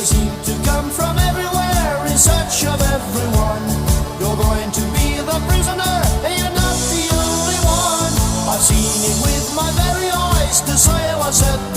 They seem to come from everywhere in search of everyone. You're going to be the prisoner, and you're not the only one. I've seen it with my very eyes, the sailor said